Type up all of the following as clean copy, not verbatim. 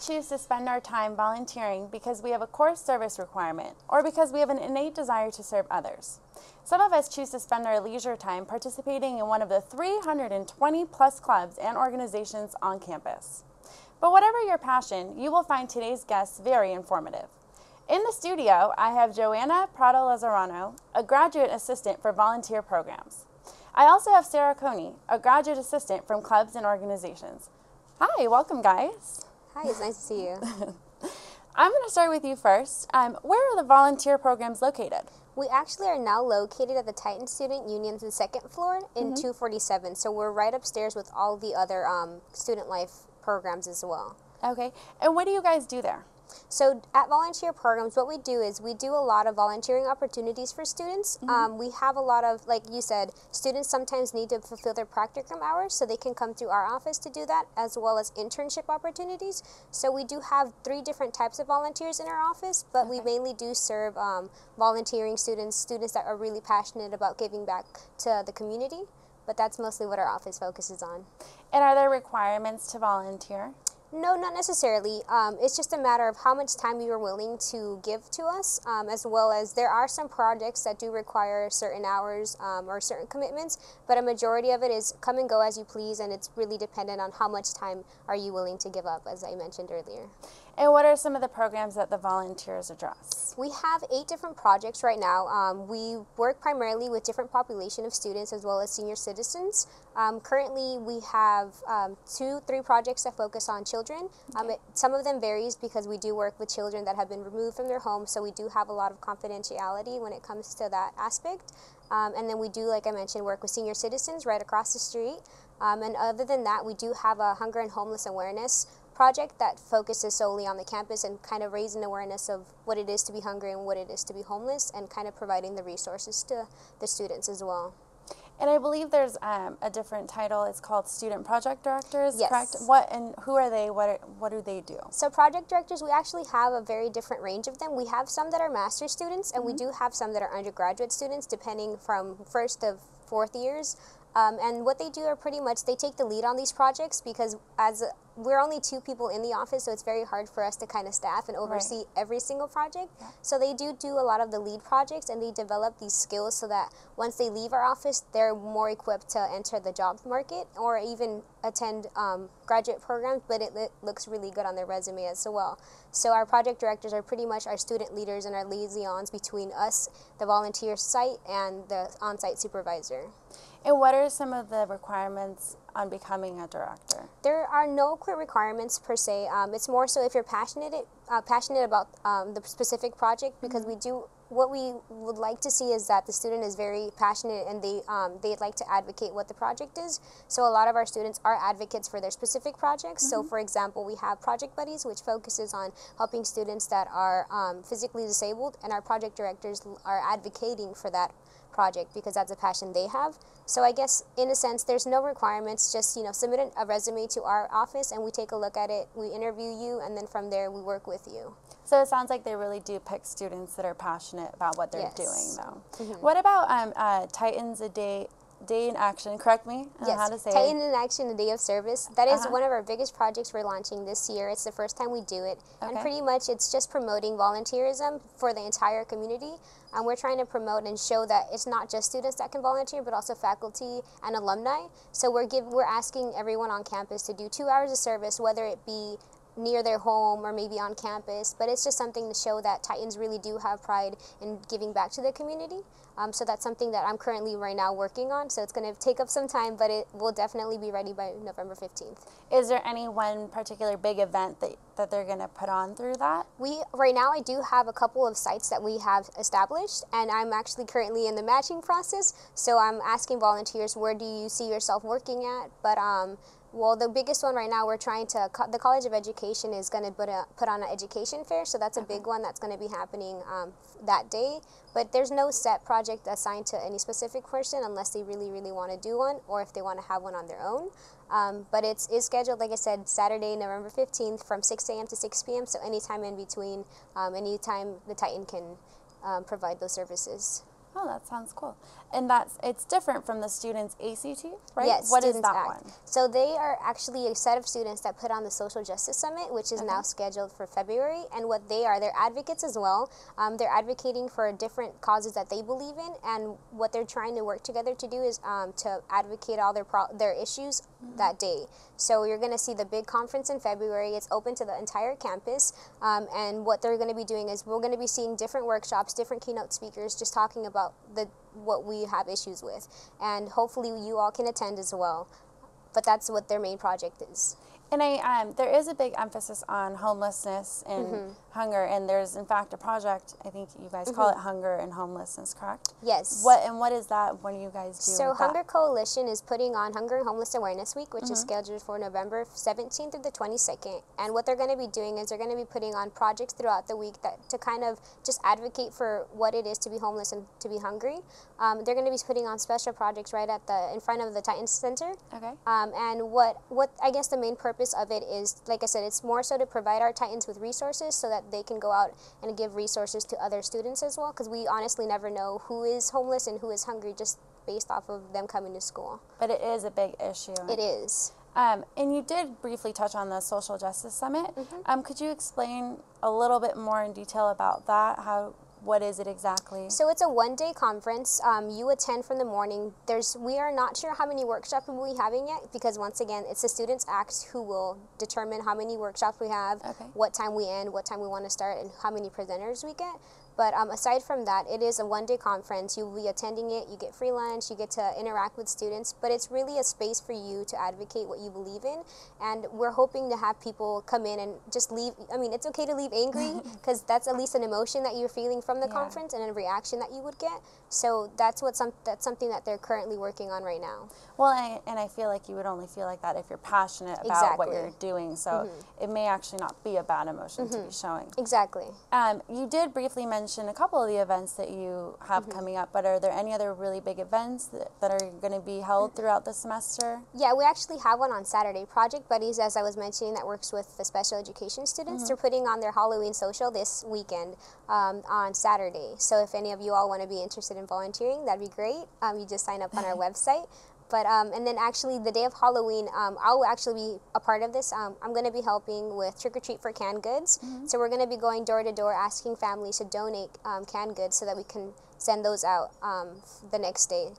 choose to spend our time volunteering because we have a core service requirement or because we have an innate desire to serve others. Some of us choose to spend our leisure time participating in one of the 320 plus clubs and organizations on campus. But whatever your passion, you will find today's guests very informative. In the studio, I have Joanna Prado-Lazarano, a graduate assistant for volunteer programs. I also have Sarah Coney, a graduate assistant from clubs and organizations. Hi, welcome guys. Hi, it's nice to see you. I'm going to start with you first. Where are the volunteer programs located? We actually are now located at the Titan Student Union's second floor in 247, so we're right upstairs with all the other student life programs as well. Okay, and what do you guys do there? So at volunteer programs, what we do is we do a lot of volunteering opportunities for students. We have a lot of, like you said, students sometimes need to fulfill their practicum hours, so they can come through our office to do that, as well as internship opportunities. So we do have 3 different types of volunteers in our office, but we mainly do serve volunteering students that are really passionate about giving back to the community. But that's mostly what our office focuses on. And are there requirements to volunteer? No, not necessarily. It's just a matter of how much time you are willing to give to us, as well as there are some projects that do require certain hours or certain commitments, but a majority of it is come and go as you please, and it's really dependent on how much time are you willing to give up, as I mentioned earlier. And what are some of the programs that the volunteers address? We have 8 different projects right now. We work primarily with different population of students as well as senior citizens. Currently, we have 2-3 projects that focus on children. Some of them varies because we do work with children that have been removed from their homes, so we do have a lot of confidentiality when it comes to that aspect. And then we do, like I mentioned, work with senior citizens right across the street. And other than that, we do have a hunger and homeless awareness project that focuses solely on the campus and kind of raising awareness of what it is to be hungry and what it is to be homeless, and kind of providing the resources to the students as well. And I believe there's a different title. It's called Student Project Directors, yes. Correct? What and who are they? What do they do? So project directors, we actually have a very different range of them. We have some that are master's students, and we do have some that are undergraduate students, depending from 1st to 4th years. And what they do are pretty much, they take the lead on these projects because we're only 2 people in the office, so it's very hard for us to kind of staff and oversee every single project. Yeah. So they do a lot of the lead projects, and they develop these skills so that once they leave our office, they're more equipped to enter the job market or even attend graduate programs, but it looks really good on their resume as well. So our project directors are pretty much our student leaders and our liaisons between us, the volunteer site, and the on-site supervisor. And what are some of the requirements on becoming a director? There are no clear requirements per se. It's more so if you're passionate about the specific project, because what we would like to see is that the student is very passionate and they'd like to advocate what the project is. So a lot of our students are advocates for their specific projects. So for example, we have Project Buddies, which focuses on helping students that are physically disabled, and our project directors are advocating for that project because that's a passion they have. So I guess in a sense there's no requirements, just submit a resume to our office and we take a look at it, we interview you, and then from there we work with you. So it sounds like they really do pick students that are passionate about what they're doing though. What about Titans a Day in Action, correct me on how to say Titan it. in Action, a Day of Service. That is one of our biggest projects we're launching this year. It's the first time we do it. And pretty much it's just promoting volunteerism for the entire community. And we're trying to promote and show that it's not just students that can volunteer, but also faculty and alumni. So we're asking everyone on campus to do 2 hours of service, whether it be near their home or maybe on campus, but it's just something to show that Titans really do have pride in giving back to the community. So that's something that I'm currently right now working on, so it's going to take up some time, but it will definitely be ready by November 15th. Is there any one particular big event that they're going to put on through that? Right now I do have a couple of sites that we have established, and I'm actually currently in the matching process, so I'm asking volunteers, where do you see yourself working at? But well, the biggest one right now, the College of Education is going to put on an education fair, so that's a big one that's going to be happening that day. But there's no set project assigned to any specific person unless they really, really want to do one or if they want to have one on their own. But it's scheduled, like I said, Saturday, November 15th from 6 a.m. to 6 p.m., so anytime in between, anytime the Titan can provide those services. Oh, that sounds cool. And it's different from the Students ACT, right? Yes, What is Students that Act. one? So they are actually a set of students that put on the Social Justice Summit, which is now scheduled for February. And what they are, they're advocates as well. They're advocating for different causes that they believe in, and what they're trying to work together to do is to advocate all their issues that day. So you're going to see the big conference in February. It's open to the entire campus, and what they're going to be doing is we're going to be seeing different workshops, different keynote speakers, just talking about what we have issues with, and hopefully you all can attend as well. But that's what their main project is. And there is a big emphasis on homelessness and hunger, and there's in fact a project, I think you guys call it Hunger and Homelessness, correct? Yes. What is that? What do you guys do? So Hunger Coalition is putting on Hunger and Homeless Awareness Week, which is scheduled for November 17th through the 22nd. And what they're going to be doing is they're going to be putting on projects throughout the week that to kind of just advocate for what it is to be homeless and to be hungry. They're going to be putting on special projects right in front of the Titans Center. Okay. And what I guess the main purpose of it is, like I said, it's more so to provide our Titans with resources so that they can go out and give resources to other students as well, because we honestly never know who is homeless and who is hungry just based off of them coming to school. But it is a big issue. It is. And you did briefly touch on the Social Justice Summit. Could you explain a little bit more in detail about that? What is it exactly? So it's a one-day conference. You attend from the morning. We are not sure how many workshops we'll be having yet, because once again, it's the Students Act who will determine how many workshops we have, what time we end, what time we want to start, and how many presenters we get. But aside from that, it is a one-day conference. You'll be attending it, you get free lunch, you get to interact with students, but it's really a space for you to advocate what you believe in. And we're hoping to have people come in and just leave. I mean, it's okay to leave angry, because that's at least an emotion that you're feeling from the conference and a reaction that you would get. So that's something that they're currently working on right now. Well, and I feel like you would only feel like that if you're passionate about what you're doing. So it may actually not be a bad emotion to be showing. Exactly. You did briefly mention a couple of the events that you have coming up, but are there any other really big events that are going to be held throughout the semester? Yeah, we actually have one on Saturday. Project Buddies, as I was mentioning, that works with the special education students, they're putting on their Halloween social this weekend on Saturday. So if any of you all want to be interested in volunteering, that'd be great. You just sign up on our website. But and then actually the day of Halloween, I'll actually be a part of this. I'm going to be helping with Trick or Treat for canned goods. So we're going to be going door to door asking families to donate canned goods so that we can send those out the next day.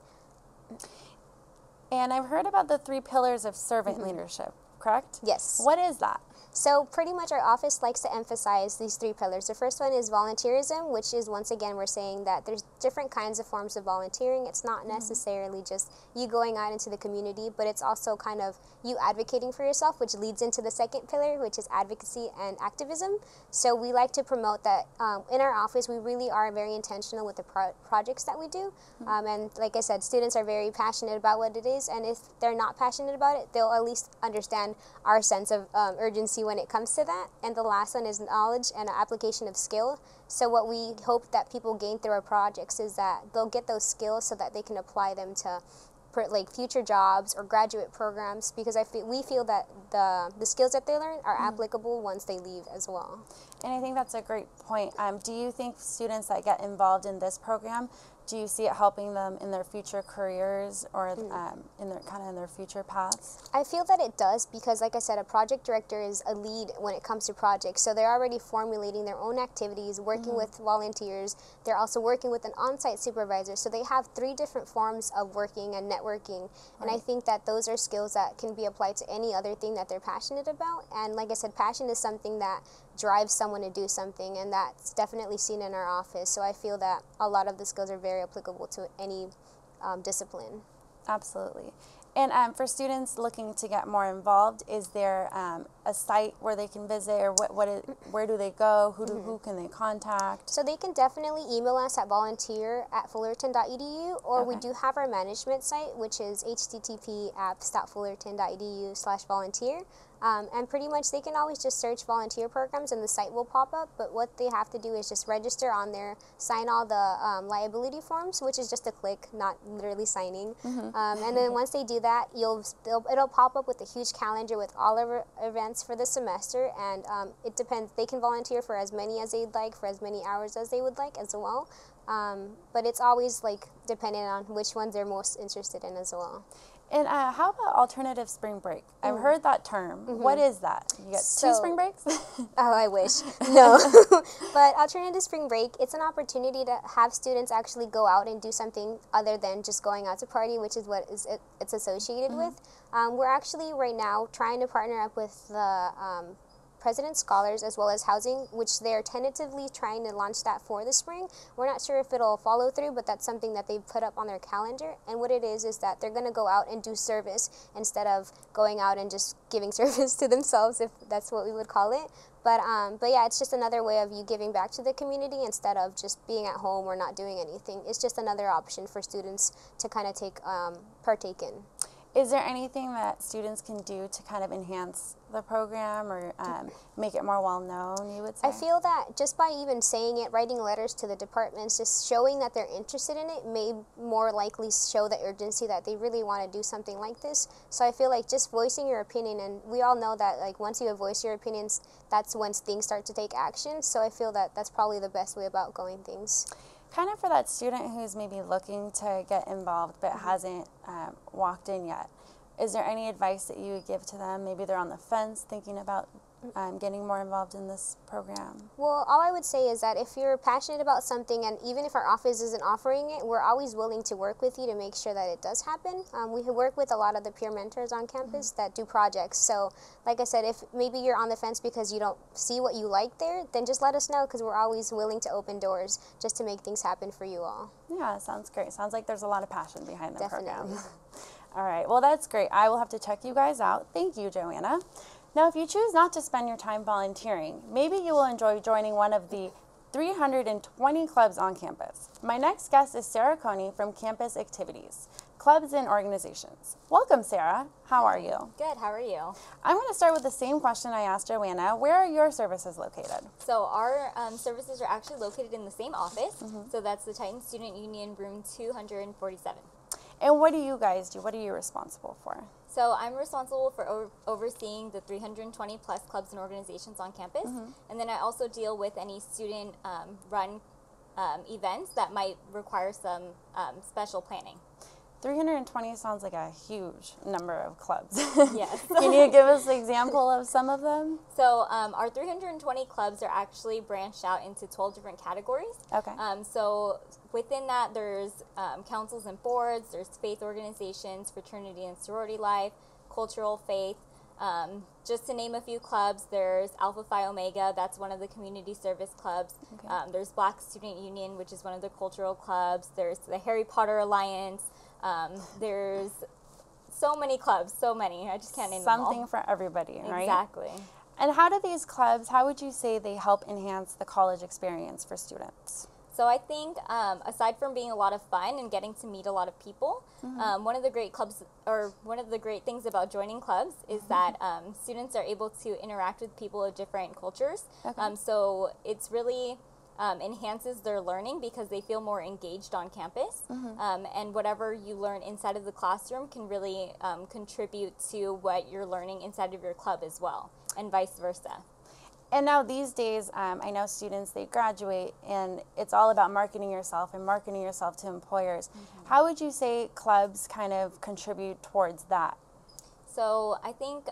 And I've heard about the 3 pillars of servant leadership, correct? Yes. What is that? So pretty much our office likes to emphasize these 3 pillars. The first one is volunteerism, which is, once again, we're saying that there's different kinds of forms of volunteering. It's not necessarily just you going out into the community, but it's also kind of you advocating for yourself, which leads into the second pillar, which is advocacy and activism. So we like to promote that in our office. We really are very intentional with the projects that we do. And like I said, students are very passionate about what it is, and if they're not passionate about it, they'll at least understand our sense of urgency when it comes to that. And the last one is knowledge and application of skill. So what we hope that people gain through our projects is that they'll get those skills so that they can apply them to like future jobs or graduate programs, because we feel that the skills that they learn are applicable once they leave as well. And I think that's a great point. Do you think students that get involved in this program, do you see it helping them in their future careers or in their future paths? I feel that it does, because like I said, a project director is a lead when it comes to projects. So they're already formulating their own activities, working with volunteers. They're also working with an on-site supervisor. So they have 3 different forms of working and networking. And I think that those are skills that can be applied to any other thing that they're passionate about. And like I said, passion is something that drives someone to do something, and that's definitely seen in our office. So I feel that a lot of the skills are very applicable to any discipline. Absolutely. And for students looking to get more involved, is there a site where they can visit, or where do they go? Who can they contact? So they can definitely email us at volunteer@fullerton.edu, or we do have our management site, which is http://apps.fullerton.edu/volunteer. And pretty much they can always just search volunteer programs and the site will pop up, but what they have to do is just register on there, sign all the liability forms, which is just a click, not literally signing. And then once they do that, it'll pop up with a huge calendar with all of our events requirements for the semester, and it depends. They can volunteer for as many as they'd like, for as many hours as they would like as well. But it's always like dependent on which ones they're most interested in as well. And how about alternative spring break? I've heard that term. What is that? You get two spring breaks? Oh, I wish. No. But alternative spring break, it's an opportunity to have students actually go out and do something other than just going out to party, which is what it's associated with. We're actually right now trying to partner up with the President's Scholars as well as Housing, which they're tentatively trying to launch that for the spring. We're not sure if it'll follow through, but that's something that they've put up on their calendar. And what it is that they're going to go out and do service instead of going out and just giving service to themselves, if that's what we would call it. But yeah, it's just another way of you giving back to the community instead of just being at home or not doing anything. It's just another option for students to kind of partake in. Is there anything that students can do to kind of enhance the program or make it more well-known, you would say? I feel that just by even saying it, writing letters to the departments, just showing that they're interested in it may more likely show the urgency that they really want to do something like this. So I feel like just voicing your opinion, and we all know that like once you voice your opinions, that's when things start to take action. So I feel that that's probably the best way about going things. Kind of for that student who's maybe looking to get involved but hasn't walked in yet, is there any advice that you would give to them? Maybe they're on the fence thinking about getting more involved in this program. Well, all I would say is that if you're passionate about something, and even if our office isn't offering it, we're always willing to work with you to make sure that it does happen. We work with a lot of the peer mentors on campus that do projects. So like I said, if maybe you're on the fence because you don't see what you like there, then just let us know, because we're always willing to open doors just to make things happen for you all. Yeah, sounds great. Sounds like there's a lot of passion behind the Definitely. program. All right, well, that's great. I will have to check you guys out. Thank you, Joanna. Now, if you choose not to spend your time volunteering, maybe you will enjoy joining one of the 320 clubs on campus. My next guest is Sarah Coney from Campus Activities, Clubs and Organizations. Welcome, Sarah. How are you? Good, how are you? I'm going to start with the same question I asked Joanna. Where are your services located? So our services are actually located in the same office. So that's the Titan Student Union, room 247. And what do you guys do? What are you responsible for? So I'm responsible for overseeing the 320 plus clubs and organizations on campus. And then I also deal with any student run events that might require some special planning. 320 sounds like a huge number of clubs. Yes. Can you give us an example of some of them? So our 320 clubs are actually branched out into 12 different categories. Okay. So within that, there's councils and boards, there's faith organizations, fraternity and sorority life, cultural faith. Just to name a few clubs, there's Alpha Phi Omega, that's one of the community service clubs. Okay. There's Black Student Union, which is one of the cultural clubs. There's the Harry Potter Alliance. There's so many clubs, so many. I just can't name them all. Something for everybody, right? Exactly. And how do these clubs, how would you say they help enhance the college experience for students? So I think aside from being a lot of fun and getting to meet a lot of people, one of the great clubs, or one of the great things about joining clubs is that students are able to interact with people of different cultures. Okay. So it's really enhances their learning because they feel more engaged on campus. And whatever you learn inside of the classroom can really contribute to what you're learning inside of your club as well, and vice versa. And now these days, I know students, they graduate and it's all about marketing yourself and marketing yourself to employers. How would you say clubs kind of contribute towards that? So I think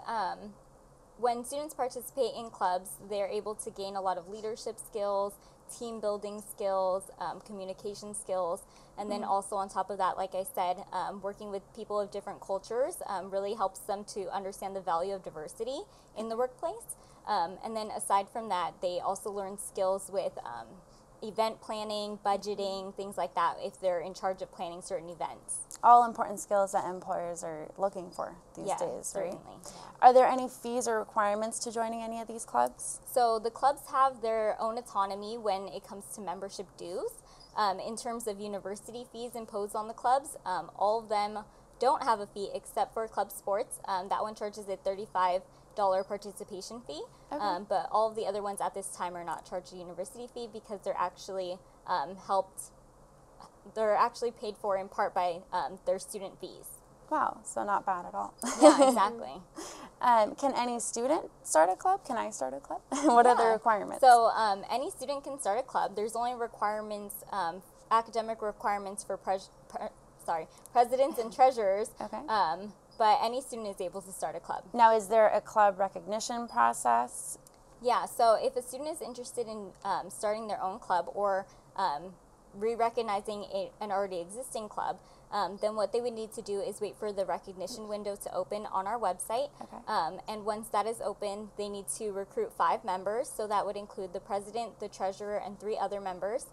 when students participate in clubs, they're able to gain a lot of leadership skills, team building skills, communication skills, and then also on top of that, like I said, working with people of different cultures really helps them to understand the value of diversity in the workplace. And then aside from that, they also learn skills with event planning, budgeting, things like that, if they're in charge of planning certain events. All important skills that employers are looking for these days, right? Certainly. Are there any fees or requirements to joining any of these clubs? So the clubs have their own autonomy when it comes to membership dues. In terms of university fees imposed on the clubs, all of them don't have a fee except for club sports. That one charges a $35 participation fee, Okay. but all of the other ones at this time are not charged a university fee because they're actually they're actually paid for in part by their student fees. Wow, so not bad at all. Yeah, exactly. Can any student start a club? Can I start a club? What are the requirements? So any student can start a club. There's only requirements, academic requirements for presidents and treasurers. Okay. But any student is able to start a club. Now, is there a club recognition process? Yeah, so if a student is interested in starting their own club or re-recognizing an already existing club, then what they would need to do is wait for the recognition window to open on our website. Okay. And once that is open, they need to recruit 5 members. So that would include the president, the treasurer, and 3 other members.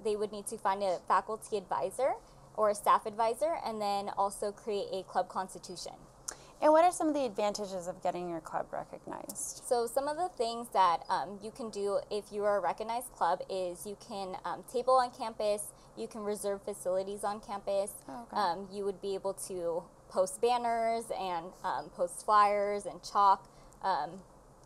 They would need to find a faculty advisor or a staff advisor, and then also create a club constitution. And what are some of the advantages of getting your club recognized? So some of the things that you can do if you are a recognized club is you can table on campus, you can reserve facilities on campus, you would be able to post banners and post flyers and chalk,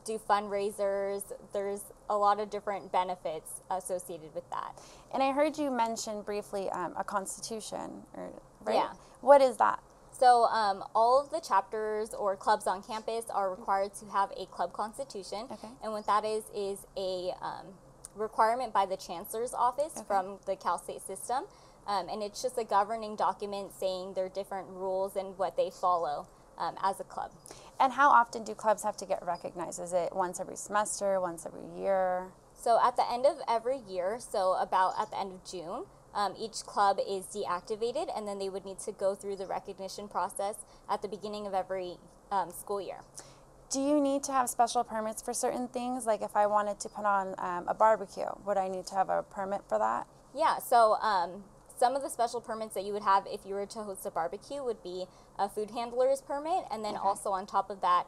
do fundraisers. There's a lot of different benefits associated with that. And I heard you mention briefly a constitution, right? Yeah. What is that? So all of the chapters or clubs on campus are required to have a club constitution. Okay. And what that is a requirement by the chancellor's office from the Cal State system. And it's just a governing document saying their different rules and what they follow as a club. And how often do clubs have to get recognized? Is it once every semester, once every year? So at the end of every year, so about at the end of June, each club is deactivated, and then they would need to go through the recognition process at the beginning of every school year. Do you need to have special permits for certain things? Like if I wanted to put on a barbecue, would I need to have a permit for that? Yeah, so some of the special permits that you would have if you were to host a barbecue would be a food handler's permit, and then also on top of that,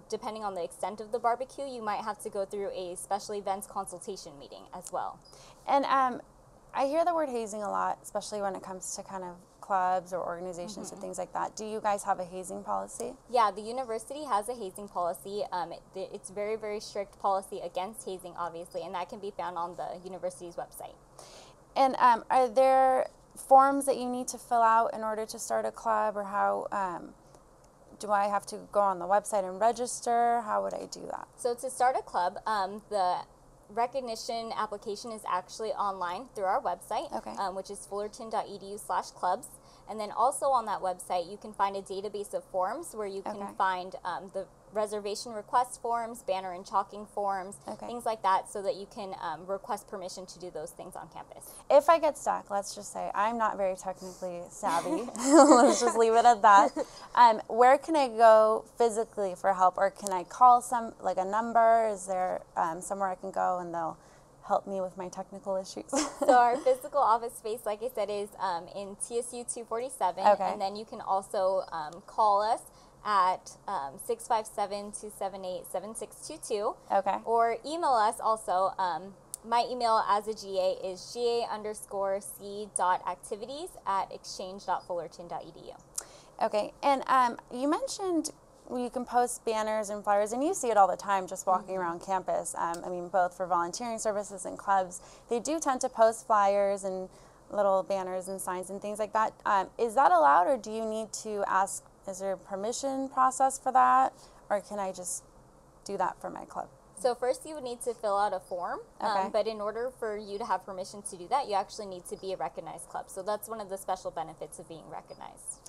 depending on the extent of the barbecue, you might have to go through a special events consultation meeting as well. And I hear the word hazing a lot, especially when it comes to kind of clubs or organizations and things like that. Do you guys have a hazing policy? Yeah, the university has a hazing policy. It's very, very strict policy against hazing, obviously, and that can be found on the university's website. And are there forms that you need to fill out in order to start a club, or how do I have to go on the website and register? How would I do that? So to start a club, the recognition application is actually online through our website, which is fullerton.edu/clubs. And then also on that website, you can find a database of forms where you can find the reservation request forms, banner and chalking forms, things like that, so that you can request permission to do those things on campus. If I get stuck, let's just say I'm not very technically savvy. Let's just leave it at that. Where can I go physically for help, or can I call like a number? Is there somewhere I can go and they'll help me with my technical issues? So our physical office space, like I said, is in TSU 247, and then you can also call us at 657-278-7622. Or email us also. My email as a GA is ga_c.activities@exchange.fullerton.edu. Okay, and you mentioned you can post banners and flyers, and you see it all the time just walking around campus. I mean, both for volunteering services and clubs, they do tend to post flyers and little banners and signs and things like that. Is that allowed, or do you need to ask, is there a permission process for that, or can I just do that for my club? So first you would need to fill out a form, but in order for you to have permission to do that, you actually need to be a recognized club. So that's one of the special benefits of being recognized.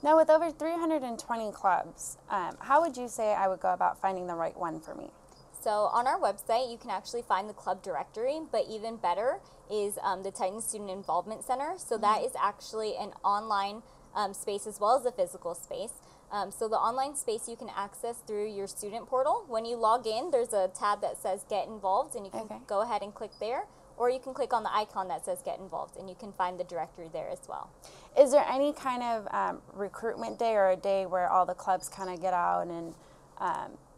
Now, with over 320 clubs, how would you say I would go about finding the right one for me? So on our website, you can actually find the club directory, but even better is the Titan Student Involvement Center. So that is actually an online space as well as a physical space. So the online space you can access through your student portal. When you log in, there's a tab that says Get Involved, and you can go ahead and click there. Or you can click on the icon that says Get Involved, and you can find the directory there as well. Is there any kind of recruitment day, or a day where all the clubs kind of get out and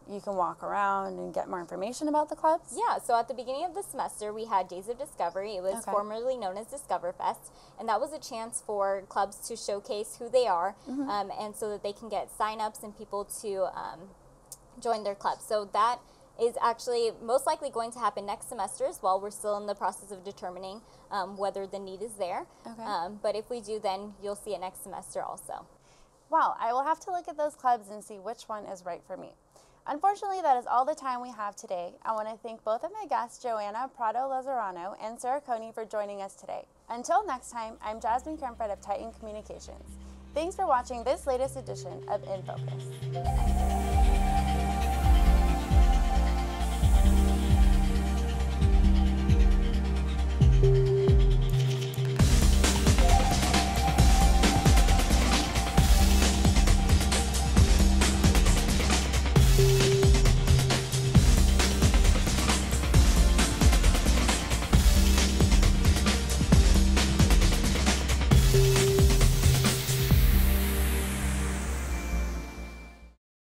you can walk around and get more information about the clubs? Yeah, so at the beginning of the semester, we had Days of Discovery. It was formerly known as Discoverfest, and that was a chance for clubs to showcase who they are, and so that they can get sign-ups and people to join their clubs. So that is actually most likely going to happen next semester as well. We're still in the process of determining whether the need is there. But if we do, then you'll see it next semester also. Wow, I will have to look at those clubs and see which one is right for me. Unfortunately, that is all the time we have today. I want to thank both of my guests, Joanna Prado-Lazarano and Sarah Coney, for joining us today. Until next time, I'm Jasmine Kremford of Titan Communications. Thanks for watching this latest edition of In Focus.